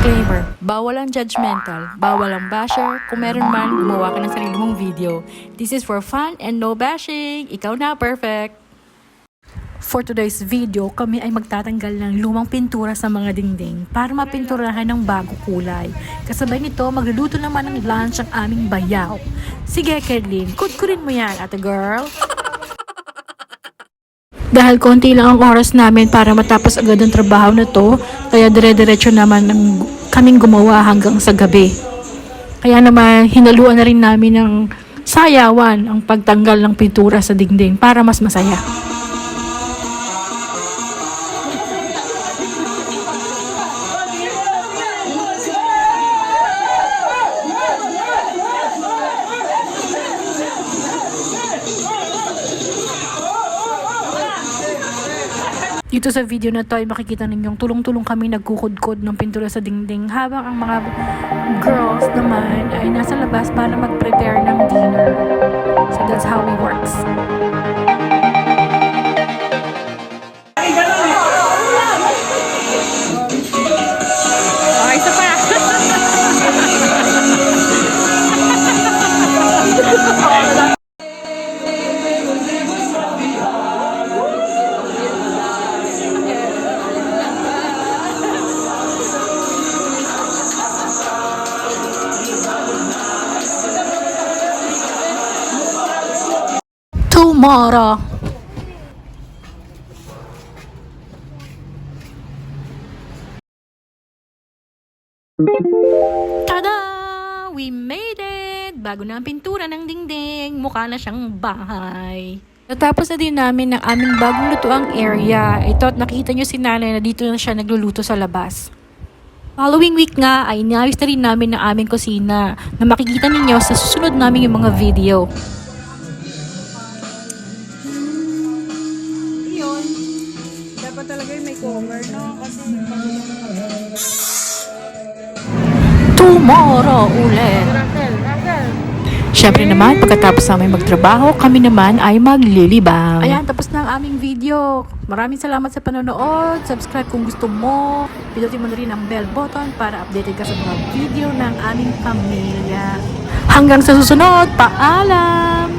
Disclaimer, bawal ang judgmental, bawal ang basher, kung meron man, gumawa ka ng sarili mong video. This is for fun and no bashing. Ikaw na, perfect! For today's video, kami ay magtatanggal ng lumang pintura sa mga dingding para mapinturahan ng bagong kulay. Kasabay nito, magluluto naman ng lunch ang aming bayaw. Sige, Kedlin, kudkurin mo yan, ate girl! Dahil konti lang ang oras namin para matapos agad ang trabaho na to, kaya dire-diretso naman kaming gumawa hanggang sa gabi. Kaya naman hinaluan na rin namin ng sayawan ang pagtanggal ng pintura sa dingding para mas masaya. Dito sa video na to ay makikita ninyong tulong-tulong kami nagkukudkod ng pintura sa dingding habang ang mga girls naman ay nasa labas para mag-prepare ng dinner. So that's how it works. Isa pa! Tomorrow. Tada! We made it! Bago na ang pintura ng dingding, mukha na siyang bahay. Natapos na din namin ng aming bagong lutuang area. Ito at nakita nyo si nanay na dito na siya nagluluto sa labas. Following week nga ay inayos na rin namin ng aming kusina na makikita ninyo sa susunod namin yung mga video. Dapat talaga yung may cover, no? Kasi Tomorrow ulit! Siyempre naman, pagkatapos namin magtrabaho, kami naman ay maglilibang. Ayan, tapos na ang aming video. Maraming salamat sa panonood. Subscribe kung gusto mo. Pindutin mo na rin ang bell button para updated ka sa mga video ng aming pamilya. Hanggang sa susunod, paalam!